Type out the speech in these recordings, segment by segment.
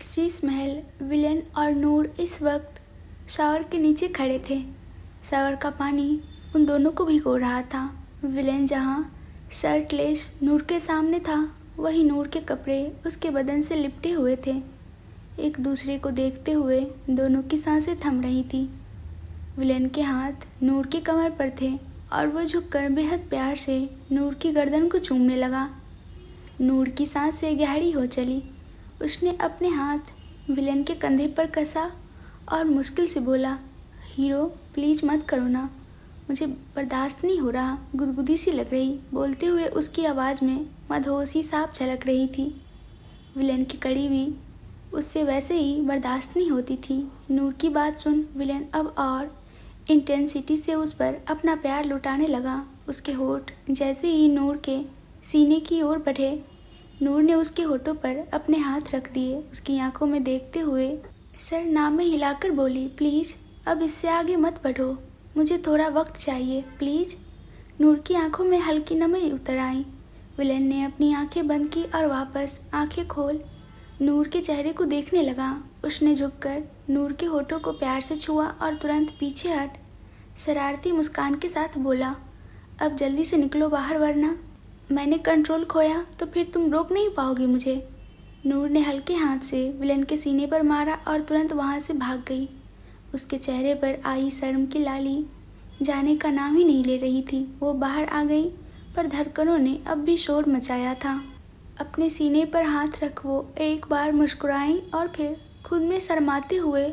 Sheesh Mahal, villain और नूर इस वक्त शावर के नीचे खड़े थे। शावर का पानी उन दोनों को भिगो रहा था। विलेन जहाँ शर्टलेस नूर के सामने था, वहीं नूर के कपड़े उसके बदन से लिपटे हुए थे। एक दूसरे को देखते हुए दोनों की सांसें थम रही थी। विलेन के हाथ नूर की कमर पर थे और वो झुककर बेहद प्यार से नूर की गर्दन को चूमने लगा। नूर की सांसें गहरी हो चली। उसने अपने हाथ विलेन के कंधे पर कसा और मुश्किल से बोला, हीरो प्लीज़ मत करो ना, मुझे बर्दाश्त नहीं हो रहा। गुदगुदी सी लग रही। बोलते हुए उसकी आवाज़ में मदहोशी साफ झलक रही थी। विलेन की कड़ी भी उससे वैसे ही बर्दाश्त नहीं होती थी। नूर की बात सुन विलेन अब और इंटेंसिटी से उस पर अपना प्यार लुटाने लगा। उसके होठ जैसे ही नूर के सीने की ओर बढ़े, नूर ने उसके होठों पर अपने हाथ रख दिए। उसकी आंखों में देखते हुए सर नाम में हिलाकर बोली, प्लीज़ अब इससे आगे मत बढ़ो, मुझे थोड़ा वक्त चाहिए प्लीज़। नूर की आंखों में हल्की नमी उतर आई। विलेन ने अपनी आंखें बंद की और वापस आंखें खोल नूर के चेहरे को देखने लगा। उसने झुककर नूर के होठों को प्यार से छुआ और तुरंत पीछे हट शरारती मुस्कान के साथ बोला, अब जल्दी से निकलो बाहर, वरना मैंने कंट्रोल खोया तो फिर तुम रोक नहीं पाओगे मुझे। नूर ने हल्के हाथ से विलेन के सीने पर मारा और तुरंत वहाँ से भाग गई। उसके चेहरे पर आई शर्म की लाली जाने का नाम ही नहीं ले रही थी। वो बाहर आ गई, पर धड़कनों ने अब भी शोर मचाया था। अपने सीने पर हाथ रख वो एक बार मुस्कुराई और फिर खुद में शर्माते हुए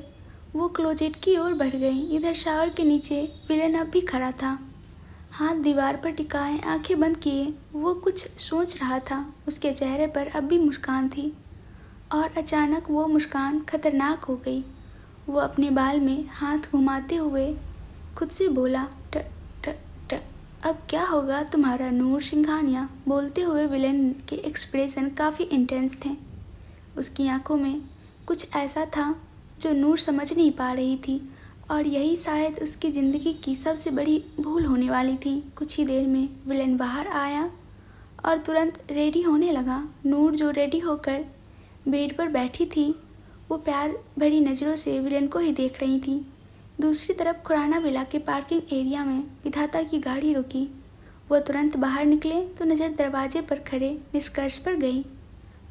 वो क्लोजेट की ओर बढ़ गई। इधर शावर के नीचे विलेन अब भी खड़ा था, हाथ दीवार पर टिकाए, आंखें बंद किए। वो कुछ सोच रहा था। उसके चेहरे पर अब भी मुस्कान थी और अचानक वो मुस्कान खतरनाक हो गई। वो अपने बाल में हाथ घुमाते हुए खुद से बोला, ट ट ट अब क्या होगा तुम्हारा नूर सिंघानिया। बोलते हुए विलेन के एक्सप्रेशन काफ़ी इंटेंस थे। उसकी आंखों में कुछ ऐसा था जो नूर समझ नहीं पा रही थी, और यही शायद उसकी ज़िंदगी की सबसे बड़ी भूल होने वाली थी। कुछ ही देर में विलेन बाहर आया और तुरंत रेडी होने लगा। नूर जो रेडी होकर बेड पर बैठी थी, वो प्यार भरी नज़रों से विलेन को ही देख रही थी। दूसरी तरफ खुराना विला के पार्किंग एरिया में विधाता की गाड़ी रुकी। वह तुरंत बाहर निकले तो नज़र दरवाजे पर खड़े निष्कर्ष पर गई।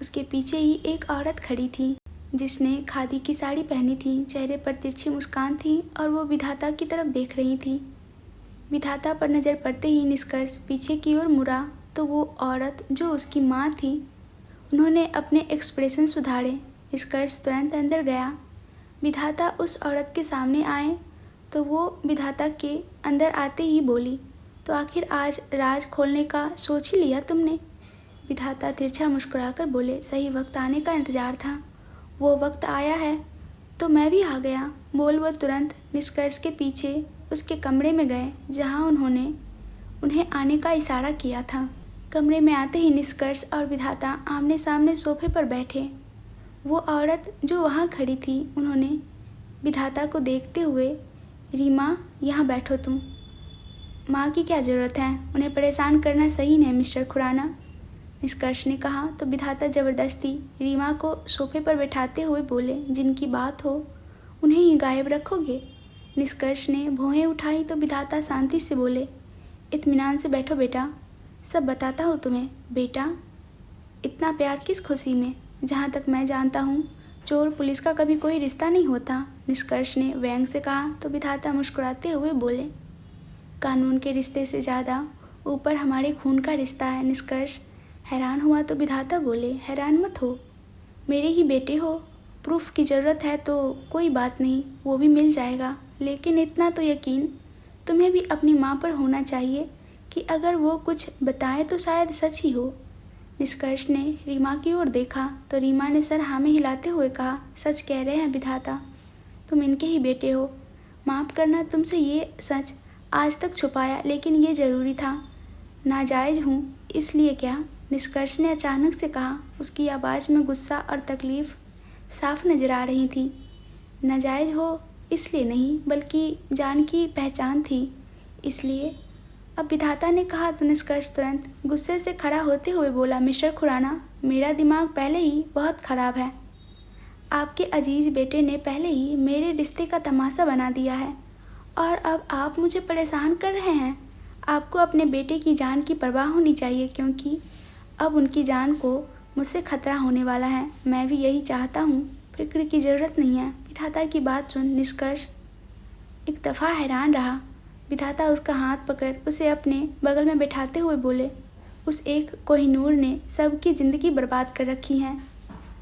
उसके पीछे ही एक औरत खड़ी थी जिसने खादी की साड़ी पहनी थी। चेहरे पर तिरछी मुस्कान थी और वो विधाता की तरफ देख रही थी। विधाता पर नज़र पड़ते ही निष्कर्ष पीछे की ओर मुड़ा तो वो औरत जो उसकी माँ थी, उन्होंने अपने एक्सप्रेशन सुधारे। निष्कर्ष तुरंत अंदर गया। विधाता उस औरत के सामने आए तो वो विधाता के अंदर आते ही बोली, तो आखिर आज राज खोलने का सोच ही लिया तुमने। विधाता तिरछा मुस्कुराकर बोले, सही वक्त आने का इंतज़ार था, वो वक्त आया है तो मैं भी आ गया। बोल वो तुरंत निष्कर्ष के पीछे उसके कमरे में गए जहां उन्होंने उन्हें आने का इशारा किया था। कमरे में आते ही निष्कर्ष और विधाता आमने सामने सोफे पर बैठे। वो औरत जो वहां खड़ी थी, उन्होंने विधाता को देखते हुए, रीमा यहाँ बैठो तुम, माँ की क्या ज़रूरत है, उन्हें परेशान करना सही नहीं मिस्टर खुराना, निष्कर्ष ने कहा। तो विधाता ज़बरदस्ती रीमा को सोफे पर बैठाते हुए बोले, जिनकी बात हो उन्हें ही गायब रखोगे। निष्कर्ष ने भौहें उठाई तो विधाता शांति से बोले, इत्मीनान से बैठो बेटा, सब बताता हूँ तुम्हें। बेटा, इतना प्यार किस खुशी में, जहाँ तक मैं जानता हूँ चोर पुलिस का कभी कोई रिश्ता नहीं होता, निष्कर्ष ने व्यंग से कहा। तो विधाता मुस्कुराते हुए बोले, कानून के रिश्ते से ज़्यादा ऊपर हमारे खून का रिश्ता है। निष्कर्ष हैरान हुआ तो विधाता बोले, हैरान मत हो, मेरे ही बेटे हो, प्रूफ की ज़रूरत है तो कोई बात नहीं, वो भी मिल जाएगा, लेकिन इतना तो यकीन तुम्हें भी अपनी माँ पर होना चाहिए कि अगर वो कुछ बताए तो शायद सच ही हो। निष्कर्ष ने रीमा की ओर देखा तो रीमा ने सर हाँ में हिलाते हुए कहा, सच कह रहे हैं विधाता, तुम इनके ही बेटे हो। माफ़ करना, तुमसे ये सच आज तक छुपाया, लेकिन ये ज़रूरी था। नाजायज़ हूँ इसलिए क्या, निष्कर्ष ने अचानक से कहा। उसकी आवाज़ में गुस्सा और तकलीफ़ साफ नज़र आ रही थी। नाजायज़ हो इसलिए नहीं, बल्कि जान की पहचान थी इसलिए। अब विधाता ने कहा तो निष्कर्ष तुरंत गुस्से से खड़ा होते हुए बोला, मिस्टर खुराना, मेरा दिमाग पहले ही बहुत ख़राब है, आपके अजीज बेटे ने पहले ही मेरे रिश्ते का तमाशा बना दिया है और अब आप मुझे परेशान कर रहे हैं। आपको अपने बेटे की जान की परवाह होनी चाहिए, क्योंकि अब उनकी जान को मुझसे खतरा होने वाला है। मैं भी यही चाहता हूँ, फिक्र की ज़रूरत नहीं है। विधाता की बात सुन निष्कर्ष एक दफ़ा हैरान रहा। विधाता उसका हाथ पकड़ उसे अपने बगल में बैठाते हुए बोले, उस एक कोहिनूर ने सबकी ज़िंदगी बर्बाद कर रखी है।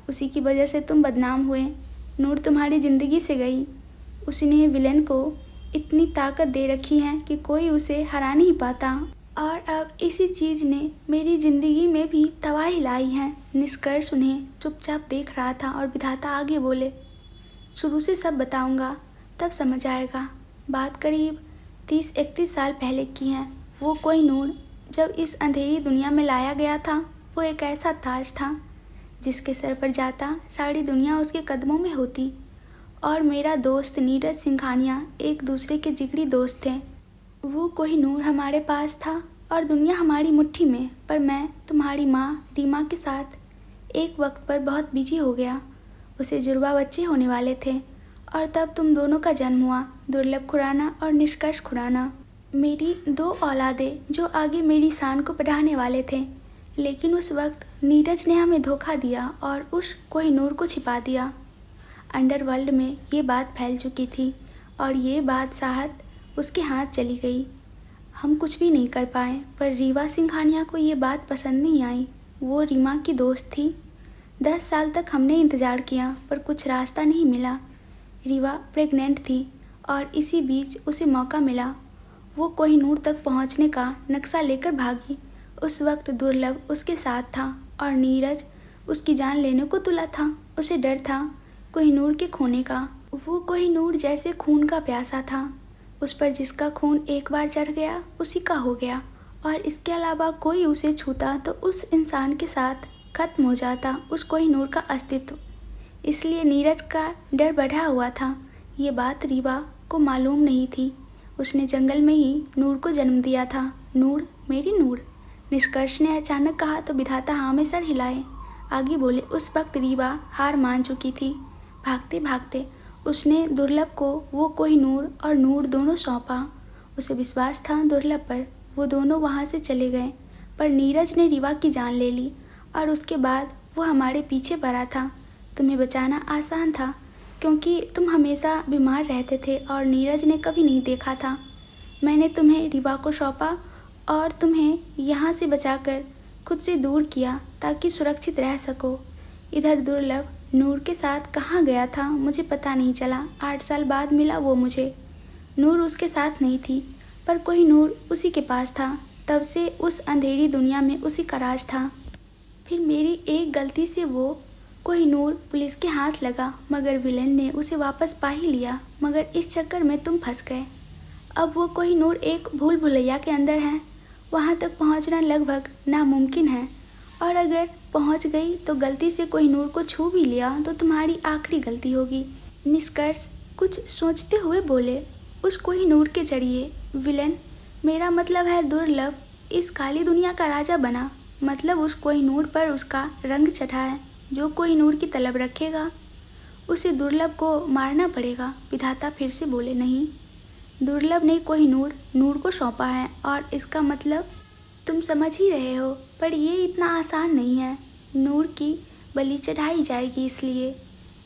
उसी की वजह से तुम बदनाम हुए। नूर तुम्हारी ज़िंदगी से गई। उसने विलेन को इतनी ताकत दे रखी है कि कोई उसे हरा नहीं पाता, और अब इसी चीज़ ने मेरी ज़िंदगी में भी तबाही लाई है। निष्कर्ष उन्हें चुपचाप देख रहा था और विधाता आगे बोले, शुरू से सब बताऊंगा, तब समझ आएगा। बात करीब 30-31 साल पहले की है। वो कोहिनूर जब इस अंधेरी दुनिया में लाया गया था, वो एक ऐसा ताज था जिसके सर पर जाता सारी दुनिया उसके कदमों में होती। और मेरा दोस्त नीरज सिंघानिया एक दूसरे के जिगरी दोस्त थे। वो कोहिनूर हमारे पास था और दुनिया हमारी मुट्ठी में, पर मैं तुम्हारी माँ रीमा के साथ एक वक्त पर बहुत बिजी हो गया। उसे जुड़वा बच्चे होने वाले थे और तब तुम दोनों का जन्म हुआ, दुर्लभ खुराना और निष्कर्ष खुराना। मेरी 2 औलादे जो आगे मेरी शान को बढ़ाने वाले थे। लेकिन उस वक्त नीरज ने हमें धोखा दिया और उस कोहिनूर को छिपा दिया। अंडरवर्ल्ड में ये बात फैल चुकी थी और ये बात साहत उसके हाथ चली गई। हम कुछ भी नहीं कर पाए, पर रीवा सिंघानिया को ये बात पसंद नहीं आई। वो रीमा की दोस्त थी। 10 साल तक हमने इंतज़ार किया, पर कुछ रास्ता नहीं मिला। रीवा प्रेग्नेंट थी और इसी बीच उसे मौका मिला। वो कोहिनूर तक पहुंचने का नक्शा लेकर भागी। उस वक्त दुर्लभ उसके साथ था और नीरज उसकी जान लेने को तुला था। उसे डर था कोहिनूर के खोने का। वो कोहिनूर जैसे खून का प्यासा था। उस पर जिसका खून एक बार चढ़ गया उसी का हो गया, और इसके अलावा कोई उसे छूता तो उस इंसान के साथ खत्म हो जाता उस कोहिनूर का अस्तित्व। इसलिए नीरज का डर बढ़ा हुआ था। ये बात रीवा को मालूम नहीं थी। उसने जंगल में ही नूर को जन्म दिया था। नूर, मेरी नूर, निष्कर्ष ने अचानक कहा तो विधाता हाँ में सर हिलाए। आगे बोले, उस वक्त रीवा हार मान चुकी थी। भागते भागते उसने दुर्लभ को वो कोहिनूर और नूर दोनों सौंपा। उसे विश्वास था दुर्लभ पर। वो दोनों वहाँ से चले गए, पर नीरज ने रीवा की जान ले ली और उसके बाद वो हमारे पीछे पड़ा था। तुम्हें बचाना आसान था क्योंकि तुम हमेशा बीमार रहते थे और नीरज ने कभी नहीं देखा था। मैंने तुम्हें रीवा को सौंपा और तुम्हें यहाँ से बचाकर खुद से दूर किया ताकि सुरक्षित रह सको। इधर दुर्लभ नूर के साथ कहाँ गया था मुझे पता नहीं चला। 8 साल बाद मिला वो मुझे। नूर उसके साथ नहीं थी, पर कोई नूर उसी के पास था। तब से उस अंधेरी दुनिया में उसी का राज था। फिर मेरी एक गलती से वो कोहिनूर पुलिस के हाथ लगा, मगर विलेन ने उसे वापस पा ही लिया। मगर इस चक्कर में तुम फंस गए। अब वो कोहिनूर एक भूल भुलैया के अंदर है। वहाँ तक पहुँचना लगभग नामुमकिन है, और अगर पहुँच गई तो गलती से कोहिनूर को छू भी लिया तो तुम्हारी आखिरी गलती होगी। निष्कर्ष कुछ सोचते हुए बोले, उस कोहिनूर के जरिए विलेन, मेरा मतलब है दुर्लभ, इस काली दुनिया का राजा बना। मतलब उस कोहिनूर पर उसका रंग चढ़ा है। जो कोहिनूर की तलब रखेगा उसे दुर्लभ को मारना पड़ेगा। विधाता फिर से बोले, नहीं, दुर्लभ ने कोहिनूर नूर को सौंपा है, और इसका मतलब तुम समझ ही रहे हो। पर ये इतना आसान नहीं है। नूर की बलि चढ़ाई जाएगी, इसलिए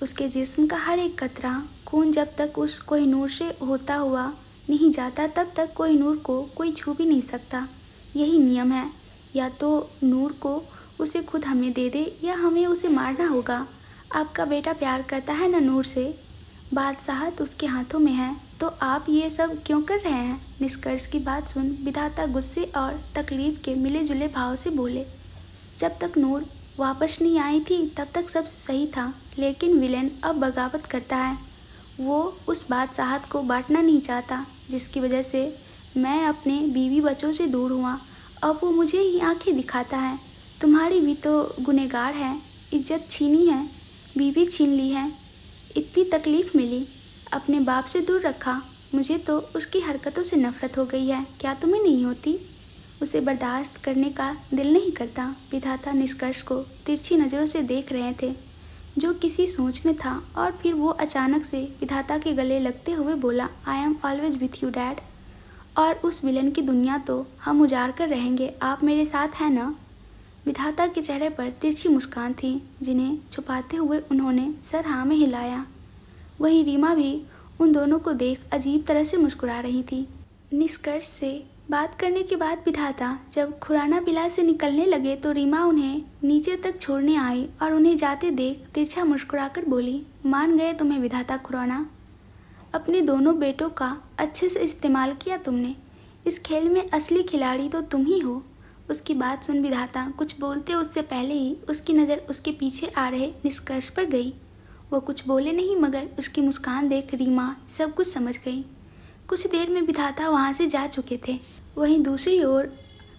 उसके जिस्म का हर एक कतरा खून जब तक उस कोहिनूर से होता हुआ नहीं जाता तब तक कोहिनूर को कोई छू भी नहीं सकता। यही नियम है। या तो नूर को उसे खुद हमें दे दे या हमें उसे मारना होगा। आपका बेटा प्यार करता है ना नूर से। बादशाहत उसके हाथों में है, तो आप ये सब क्यों कर रहे हैं? निष्कर्ष की बात सुन विधाता गुस्से और तकलीफ के मिले जुले भाव से बोले, जब तक नूर वापस नहीं आई थी तब तक सब सही था, लेकिन विलेन अब बगावत करता है। वो उस बादशाहत को बांटना नहीं चाहता जिसकी वजह से मैं अपने बीवी बच्चों से दूर हुआ। अब वो मुझे ही आंखें दिखाता है। तुम्हारी भी तो गुनहगार है। इज्जत छीनी है, बीवी छीन ली है, इतनी तकलीफ मिली, अपने बाप से दूर रखा। मुझे तो उसकी हरकतों से नफरत हो गई है। क्या तुम्हें नहीं होती? उसे बर्दाश्त करने का दिल नहीं करता। विधाता निष्कर्ष को तिरछी नज़रों से देख रहे थे। जो किसी सोच में था, और फिर वो अचानक से विधाता के गले लगते हुए बोला, I am always with you dad. और उस विलन की दुनिया तो हम उजाड़ कर रहेंगे, आप मेरे साथ हैं ना। विधाता के चेहरे पर तिरछी मुस्कान थी, जिन्हें छुपाते हुए उन्होंने सर हाँ में हिलाया। वहीं रीमा भी उन दोनों को देख अजीब तरह से मुस्कुरा रही थी। निष्कर्ष से बात करने के बाद विधाता जब खुराना बिला से निकलने लगे तो रीमा उन्हें नीचे तक छोड़ने आई और उन्हें जाते देख तिरछा मुस्कुराकर बोली, मान गए तुम्हें विधाता खुराना। अपने दोनों बेटों का अच्छे से इस्तेमाल किया तुमने। इस खेल में असली खिलाड़ी तो तुम ही हो। उसकी बात सुन विधाता कुछ बोलते उससे पहले ही उसकी नज़र उसके पीछे आ रहे निष्कर्ष पर गई। वो कुछ बोले नहीं, मगर उसकी मुस्कान देख रीमा सब कुछ समझ गई। कुछ देर में विधाता वहाँ से जा चुके थे। वहीं दूसरी ओर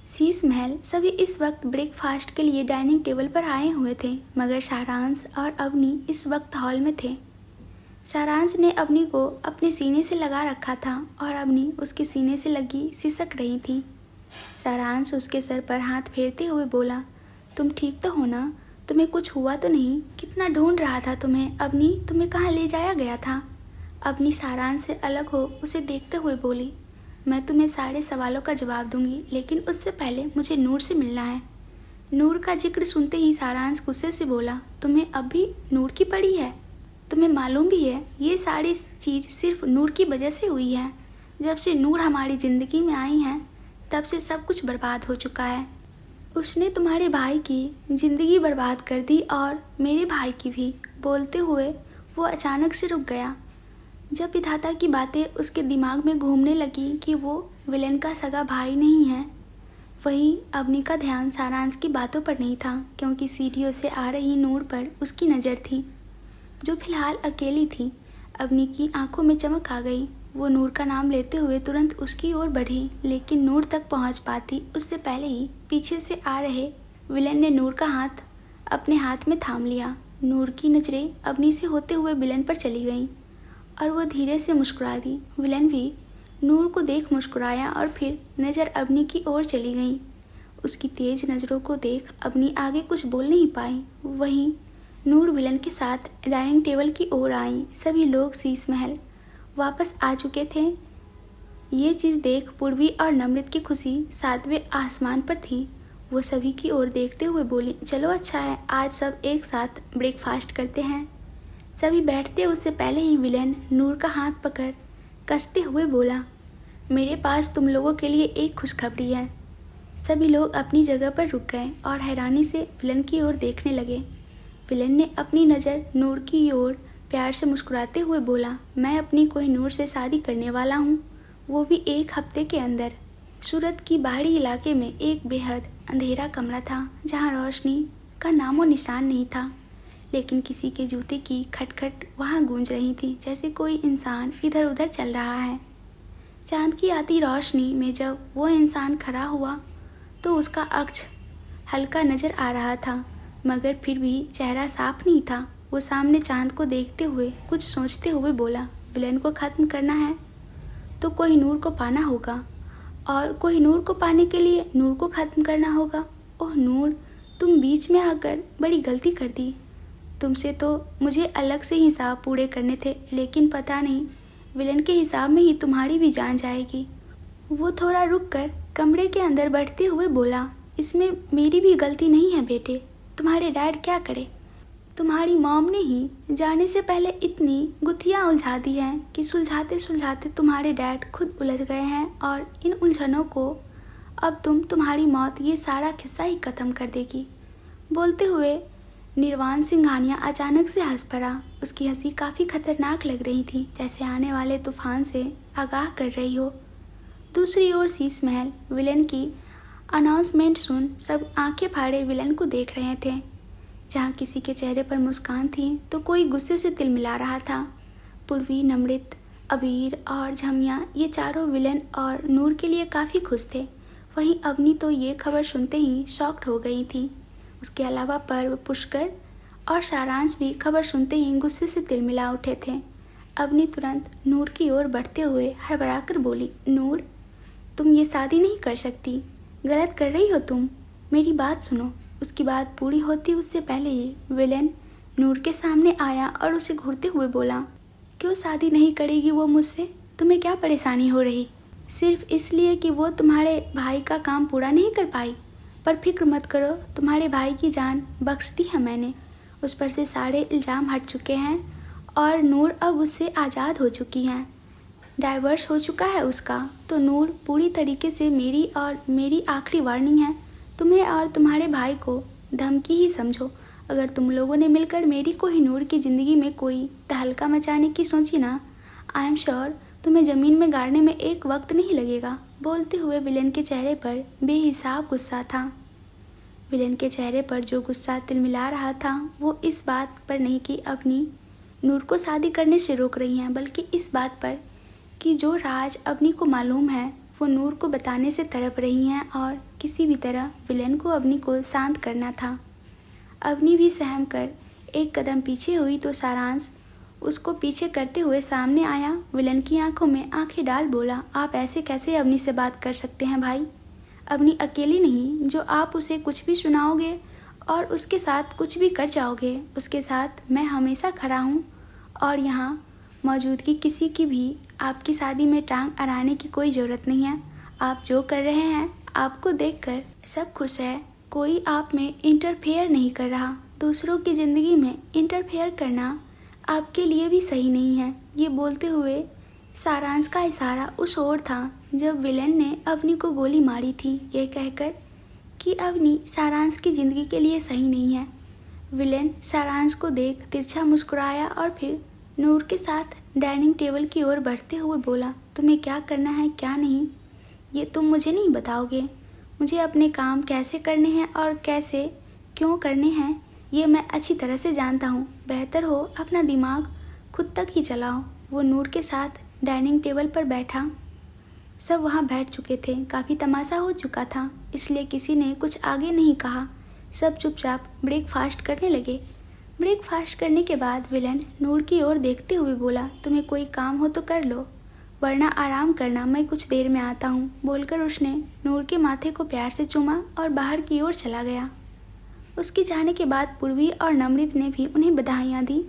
शीश महल सभी इस वक्त ब्रेकफास्ट के लिए डाइनिंग टेबल पर आए हुए थे, मगर सारांश और अवनी इस वक्त हॉल में थे। सारांश ने अवनी को अपने सीने से लगा रखा था और अवनी उसके सीने से लगी सिसक रही थी। सारांश उसके सर पर हाथ फेरते हुए बोला, तुम ठीक तो हो ना? तुम्हें कुछ हुआ तो नहीं? कितना ढूंढ रहा था तुम्हें अवनी, तुम्हें कहाँ ले जाया गया था? अवनी सारांश से अलग हो उसे देखते हुए बोली, मैं तुम्हें सारे सवालों का जवाब दूंगी, लेकिन उससे पहले मुझे नूर से मिलना है। नूर का जिक्र सुनते ही सारांश गुस्से से बोला, तुम्हें अब भी नूर की पड़ी है? तुम्हें मालूम भी है ये सारी चीज़ सिर्फ नूर की वजह से हुई है। जब से नूर हमारी ज़िंदगी में आई हैं तब से सब कुछ बर्बाद हो चुका है। उसने तुम्हारे भाई की ज़िंदगी बर्बाद कर दी और मेरे भाई की भी। बोलते हुए वो अचानक से रुक गया। जब विधाता की बातें उसके दिमाग में घूमने लगी कि वो विलेन का सगा भाई नहीं है, वहीं अवनी का ध्यान सारांश की बातों पर नहीं था, क्योंकि सीढ़ियों से आ रही नूर पर उसकी नज़र थी, जो फिलहाल अकेली थी। अवनी की आंखों में चमक आ गई। वो नूर का नाम लेते हुए तुरंत उसकी ओर बढ़ी, लेकिन नूर तक पहुंच पाती उससे पहले ही पीछे से आ रहे विलेन ने नूर का हाथ अपने हाथ में थाम लिया। नूर की नज़रें अवनी से होते हुए विलेन पर चली गईं और वो धीरे से मुस्कुरा दी। विलेन भी नूर को देख मुस्कुराया और फिर नज़र अवनी की ओर चली गई। उसकी तेज नज़रों को देख अवनी आगे कुछ बोल नहीं पाई। वहीं नूर विलन के साथ डाइनिंग टेबल की ओर आई। सभी लोग शीश महल वापस आ चुके थे। ये चीज़ देख पूर्वी और नम्रत की खुशी सातवें आसमान पर थी। वो सभी की ओर देखते हुए बोली, चलो अच्छा है, आज सब एक साथ ब्रेकफास्ट करते हैं। सभी बैठते उससे पहले ही विलेन नूर का हाथ पकड़ कसते हुए बोला, मेरे पास तुम लोगों के लिए एक खुशखबरी है। सभी लोग अपनी जगह पर रुक गए और हैरानी से विलेन की ओर देखने लगे। विलेन ने अपनी नज़र नूर की ओर प्यार से मुस्कुराते हुए बोला, मैं अपनी कोहिनूर से शादी करने वाला हूँ, वो भी एक हफ्ते के अंदर। सूरत की बाहरी इलाके में एक बेहद अंधेरा कमरा था, जहाँ रोशनी का नामो निशान नहीं था, लेकिन किसी के जूते की खटखट वहाँ गूंज रही थी, जैसे कोई इंसान इधर उधर चल रहा है। चांद की आती रोशनी में जब वो इंसान खड़ा हुआ तो उसका अक्ष हल्का नज़र आ रहा था, मगर फिर भी चेहरा साफ नहीं था। वो सामने चांद को देखते हुए कुछ सोचते हुए बोला, विलेन को ख़त्म करना है तो कोहिनूर को पाना होगा, और कोहिनूर को पाने के लिए नूर को ख़त्म करना होगा। ओह नूर, तुम बीच में आकर बड़ी गलती कर दी। तुमसे तो मुझे अलग से हिसाब पूरे करने थे, लेकिन पता नहीं विलेन के हिसाब में ही तुम्हारी भी जान जाएगी। वो थोड़ा रुक कर कमरे के अंदर बढ़ते हुए बोला, इसमें मेरी भी गलती नहीं है बेटे, तुम्हारे डैड क्या करे। तुम्हारी मॉम ने ही जाने से पहले इतनी गुत्थियाँ उलझा दी हैं कि सुलझाते सुलझाते तुम्हारे डैड खुद उलझ गए हैं, और इन उलझनों को अब तुम्हारी मौत ये सारा किस्सा ही ख़त्म कर देगी। बोलते हुए निर्वाण सिंघानिया अचानक से हंस पड़ा। उसकी हंसी काफ़ी खतरनाक लग रही थी, जैसे आने वाले तूफान से आगाह कर रही हो। दूसरी ओर शीश महल विलेन की अनाउंसमेंट सुन सब आंखें फाड़े विलेन को देख रहे थे। जहाँ किसी के चेहरे पर मुस्कान थी तो कोई गुस्से से तिल मिला रहा था। पूर्वी, नम्रत, अबीर और झमिया ये चारों विलेन और नूर के लिए काफ़ी खुश थे। वहीं अवनी तो ये खबर सुनते ही शॉक्ड हो गई थी। उसके अलावा पर्व, पुष्कर और सारांश भी खबर सुनते ही गुस्से से तिल मिला उठे थे। अवनी तुरंत नूर की ओर बढ़ते हुए हड़बड़ाकर बोली, नूर, तुम ये शादी नहीं कर सकती, गलत कर रही हो तुम, मेरी बात सुनो। उसकी बात पूरी होती उससे पहले ही विलेन नूर के सामने आया और उसे घूरते हुए बोला, क्यों शादी नहीं करेगी वो मुझसे? तुम्हें क्या परेशानी हो रही? सिर्फ इसलिए कि वो तुम्हारे भाई का काम पूरा नहीं कर पाई? पर फिक्र मत करो, तुम्हारे भाई की जान बख्श दी है मैंने। उस पर से सारे इल्ज़ाम हट चुके हैं और नूर अब उससे आज़ाद हो चुकी हैं। डाइवर्स हो चुका है उसका। तो नूर पूरी तरीके से मेरी आखिरी वार्निंग है, तुम्हें और तुम्हारे भाई को धमकी ही समझो। अगर तुम लोगों ने मिलकर मेरी को ही नूर की ज़िंदगी में कोई तहलका मचाने की सोची ना, आई एम श्योर तुम्हें ज़मीन में गाड़ने में एक वक्त नहीं लगेगा। बोलते हुए विलेन के चेहरे पर बेहिसाब गुस्सा था। विलेन के चेहरे पर जो गुस्सा तिलमिला रहा था वो इस बात पर नहीं कि अपनी नूर को शादी करने से रोक रही हैं, बल्कि इस बात पर कि जो राज अवनी को मालूम है वो नूर को बताने से तड़प रही हैं और किसी भी तरह विलेन को अवनी को शांत करना था। अवनी भी सहम कर एक कदम पीछे हुई तो सारांश उसको पीछे करते हुए सामने आया। विलन की आंखों में आंखें डाल बोला, आप ऐसे कैसे अवनी से बात कर सकते हैं भाई? अवनी अकेली नहीं जो आप उसे कुछ भी सुनाओगे और उसके साथ कुछ भी कर जाओगे, उसके साथ मैं हमेशा खड़ा हूँ और यहाँ मौजूदगी किसी की भी आपकी शादी में टांग अड़ाने की कोई ज़रूरत नहीं है। आप जो कर रहे हैं आपको देखकर सब खुश है, कोई आप में इंटरफेयर नहीं कर रहा। दूसरों की ज़िंदगी में इंटरफेयर करना आपके लिए भी सही नहीं है। ये बोलते हुए सारांश का इशारा उस ओर था जब विलेन ने अवनी को गोली मारी थी, यह कहकर कि अवनी सारांश की ज़िंदगी के लिए सही नहीं है। विलेन सारांश को देख तिरछा मुस्कुराया और फिर नूर के साथ डाइनिंग टेबल की ओर बढ़ते हुए बोला, तुम्हें क्या करना है क्या नहीं ये तुम मुझे नहीं बताओगे। मुझे अपने काम कैसे करने हैं और कैसे क्यों करने हैं ये मैं अच्छी तरह से जानता हूँ। बेहतर हो अपना दिमाग खुद तक ही चलाओ। वो नूर के साथ डाइनिंग टेबल पर बैठा। सब वहाँ बैठ चुके थे। काफ़ी तमाशा हो चुका था, इसलिए किसी ने कुछ आगे नहीं कहा। सब चुपचाप ब्रेकफास्ट करने लगे। ब्रेकफास्ट करने के बाद विलन नूर की ओर देखते हुए बोला, तुम्हें कोई काम हो तो कर लो, वरना आराम करना, मैं कुछ देर में आता हूँ। बोलकर उसने नूर के माथे को प्यार से चूमा और बाहर की ओर चला गया। उसके जाने के बाद पूर्वी और नम्रित ने भी उन्हें बधाइयाँ दी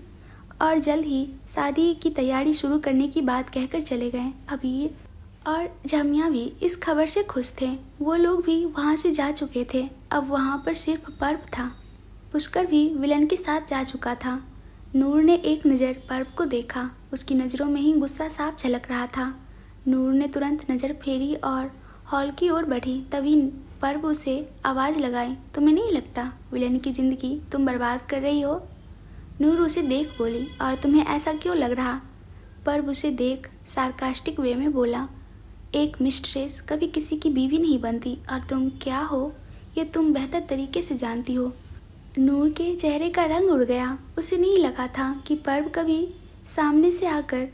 और जल्द ही शादी की तैयारी शुरू करने की बात कहकर चले गए। अबीर और जमिया भी इस खबर से खुश थे। वो लोग भी वहाँ से जा चुके थे। अब वहाँ पर सिर्फ पर्व था। पुष्कर भी विलन के साथ जा चुका था। नूर ने एक नज़र पर्व को देखा। उसकी नज़रों में ही गुस्सा साफ झलक रहा था। नूर ने तुरंत नज़र फेरी और हॉल की ओर बढ़ी। तभी पर्व उसे आवाज़ लगाई, तुम्हें नहीं लगता विलेन की ज़िंदगी तुम बर्बाद कर रही हो? नूर उसे देख बोली, और तुम्हें ऐसा क्यों लग रहा? पर्व उसे देख सार्कास्टिक वे में बोला, एक मिस्ट्रेस कभी किसी की बीवी नहीं बनती और तुम क्या हो ये तुम बेहतर तरीके से जानती हो। नूर के चेहरे का रंग उड़ गया। उसे नहीं लगा था कि पर्व कभी सामने से आकर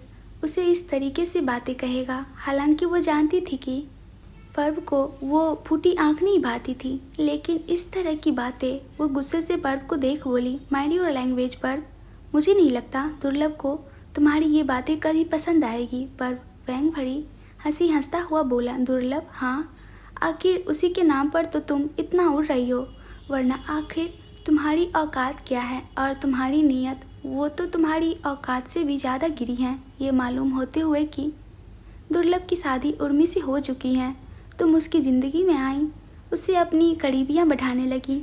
उसे इस तरीके से बातें कहेगा। हालांकि वो जानती थी कि पर्व को वो फूटी आंख नहीं भाती थी, लेकिन इस तरह की बातें वो गुस्से से पर्व को देख बोली, माइंड योर लैंग्वेज पर्व, मुझे नहीं लगता दुर्लभ को तुम्हारी ये बातें कभी पसंद आएगी। पर्व व्यंग भरी हंसी हंसता हुआ बोला, दुर्लभ? हाँ, आखिर उसी के नाम पर तो तुम इतना उड़ रही हो, वरना आखिर तुम्हारी औकात क्या है और तुम्हारी नीयत, वो तो तुम्हारी औकात से भी ज़्यादा गिरी है। ये मालूम होते हुए कि दुर्लभ की शादी उर्मी से हो चुकी है, तुम उसकी ज़िंदगी में आई, उससे अपनी करीबियाँ बढ़ाने लगी।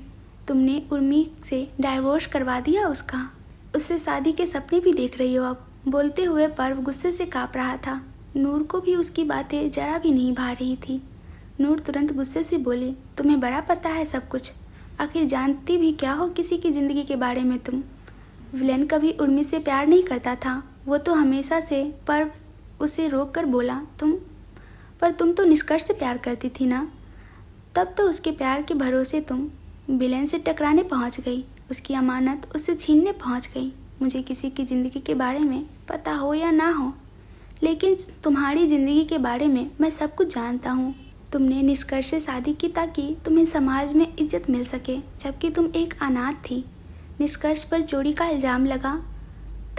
तुमने उर्मी से डाइवोर्स करवा दिया उसका, उससे शादी के सपने भी देख रही हो अब। बोलते हुए पर्व गुस्से से काँप रहा था। नूर को भी उसकी बातें जरा भी नहीं भा रही थी। नूर तुरंत गुस्से से बोली, तुम्हें बड़ा पता है सब कुछ, आखिर जानती भी क्या हो किसी की ज़िंदगी के बारे में तुम? विलेन कभी उर्मी से प्यार नहीं करता था, वो तो हमेशा से। पर्व उसे रोक कर बोला, तुम तो निष्कर्ष से प्यार करती थी ना? तब तो उसके प्यार के भरोसे तुम विलेन से टकराने पहुंच गई, उसकी अमानत उससे छीनने पहुंच गई। मुझे किसी की ज़िंदगी के बारे में पता हो या ना हो, लेकिन तुम्हारी ज़िंदगी के बारे में मैं सब कुछ जानता हूँ। तुमने निष्कर्ष से शादी की ताकि तुम्हें समाज में इज्जत मिल सके, जबकि तुम एक अनाथ थी। निष्कर्ष पर चोरी का इल्ज़ाम लगा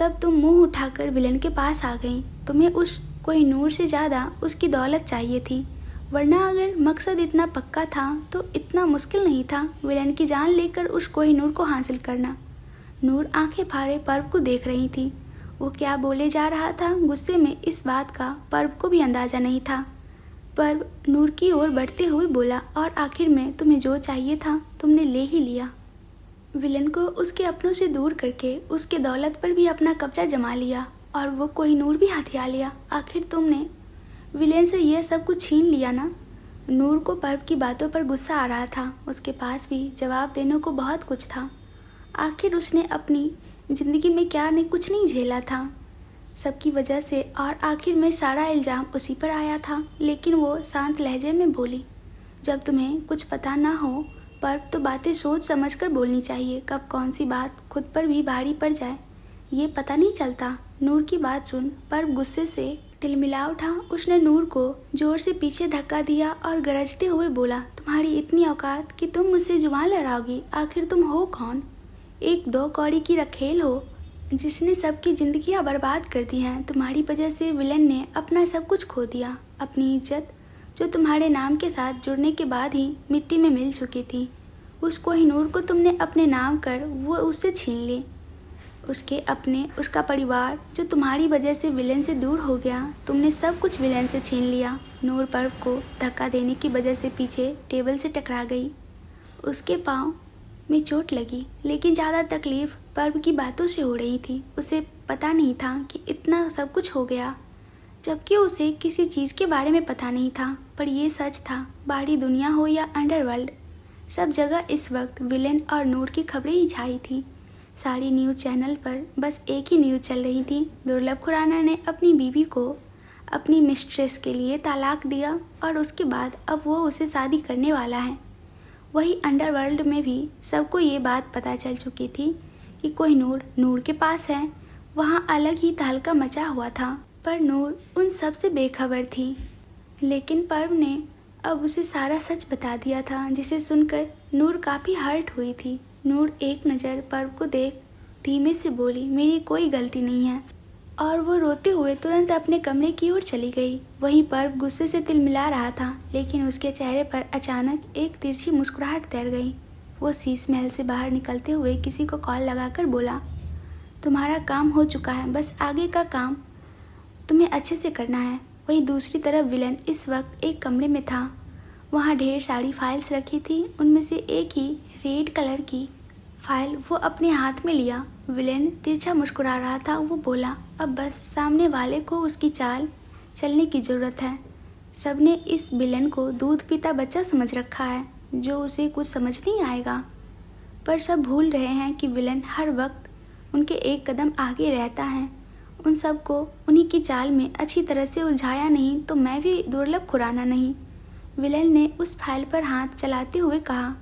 तब तुम मुंह उठाकर विलेन के पास आ गई। तुम्हें उस कोहिनूर से ज़्यादा उसकी दौलत चाहिए थी, वरना अगर मकसद इतना पक्का था तो इतना मुश्किल नहीं था विलेन की जान लेकर उस कोहिनूर को हासिल करना। नूर आंखें फाड़े पर्व को देख रही थी। वो क्या बोले जा रहा था, गुस्से में इस बात का पर्व को भी अंदाजा नहीं था। पर्व नूर की ओर बढ़ते हुए बोला, और आखिर में तुम्हें जो चाहिए था तुमने ले ही लिया। विलेन को उसके अपनों से दूर करके उसके दौलत पर भी अपना कब्जा जमा लिया, और वो कोहिनूर भी हथिया लिया। आखिर तुमने विलेन से यह सब कुछ छीन लिया ना। नूर को पर्व की बातों पर गुस्सा आ रहा था। उसके पास भी जवाब देने को बहुत कुछ था। आखिर उसने अपनी ज़िंदगी में क्या नहीं कुछ नहीं झेला था सबकी वजह से, और आखिर में सारा इल्ज़ाम उसी पर आया था। लेकिन वो शांत लहजे में बोली, जब तुम्हें कुछ पता ना हो पर्व तो बातें सोच समझ कर बोलनी चाहिए। कब कौन सी बात खुद पर भी भारी पड़ जाए ये पता नहीं चलता। नूर की बात सुन पर्व गुस्से से तिलमिला उठा। उसने नूर को जोर से पीछे धक्का दिया और गरजते हुए बोला, तुम्हारी इतनी औकात कि तुम मुझसे जुबान लड़ाओगी। आखिर तुम हो कौन? एक दो कौड़ी की रखेल हो जिसने सबकी जिंदगियां बर्बाद कर दी हैं। तुम्हारी वजह से विलन ने अपना सब कुछ खो दिया, अपनी इज्जत जो तुम्हारे नाम के साथ जुड़ने के बाद ही मिट्टी में मिल चुकी थी। उस कोहिनूर को तुमने अपने नाम कर वो उससे छीन ली। उसके अपने, उसका परिवार जो तुम्हारी वजह से विलेन से दूर हो गया। तुमने सब कुछ विलेन से छीन लिया। नूर पर्व को धक्का देने की वजह से पीछे टेबल से टकरा गई। उसके पाँव में चोट लगी, लेकिन ज़्यादा तकलीफ पर्व की बातों से हो रही थी। उसे पता नहीं था कि इतना सब कुछ हो गया, जबकि उसे किसी चीज़ के बारे में पता नहीं था। पर यह सच था, बाहरी दुनिया हो या अंडरवर्ल्ड, सब जगह इस वक्त विलेन और नूर की खबरें ही छाई थी। सारी न्यूज़ चैनल पर बस एक ही न्यूज़ चल रही थी, दुर्लभ खुराना ने अपनी बीवी को अपनी मिस्ट्रेस के लिए तलाक दिया और उसके बाद अब वो उसे शादी करने वाला है। वही अंडरवर्ल्ड में भी सबको ये बात पता चल चुकी थी कि कोहिनूर नूर के पास है। वहाँ अलग ही तहलका मचा हुआ था, पर नूर उन सब से बेखबर थी। लेकिन पर्व ने अब उसे सारा सच बता दिया था, जिसे सुनकर नूर काफ़ी हर्ट हुई थी। नूर एक नज़र पर्व को देख धीमे से बोली, मेरी कोई गलती नहीं है, और वो रोते हुए तुरंत अपने कमरे की ओर चली गई। वहीं पर्व गुस्से से तिलमिला रहा था, लेकिन उसके चेहरे पर अचानक एक तिरछी मुस्कुराहट तैर गई। वो शीश महल से बाहर निकलते हुए किसी को कॉल लगाकर बोला, तुम्हारा काम हो चुका है, बस आगे का काम तुम्हें अच्छे से करना है। वहीं दूसरी तरफ विलन इस वक्त एक कमरे में था। वहाँ ढेर सारी फाइल्स रखी थी। उनमें से एक ही रेड कलर की फाइल वो अपने हाथ में लिया। विलेन तिरछा मुस्कुरा रहा था। वो बोला, अब बस सामने वाले को उसकी चाल चलने की ज़रूरत है। सबने इस विलेन को दूध पीता बच्चा समझ रखा है, जो उसे कुछ समझ नहीं आएगा। पर सब भूल रहे हैं कि विलेन हर वक्त उनके एक कदम आगे रहता है। उन सबको उन्हीं की चाल में अच्छी तरह से उलझाया नहीं तो मैं भी दुर्लभ खुराना नहीं। विलेन ने उस फाइल पर हाथ चलाते हुए कहा,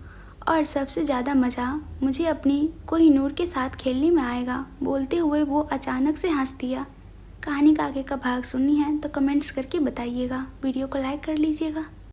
और सबसे ज़्यादा मज़ा मुझे अपनी कोहिनूर के साथ खेलने में आएगा। बोलते हुए वो अचानक से हंस दिया। कहानी का आगे का भाग सुननी है तो कमेंट्स करके बताइएगा। वीडियो को लाइक कर लीजिएगा।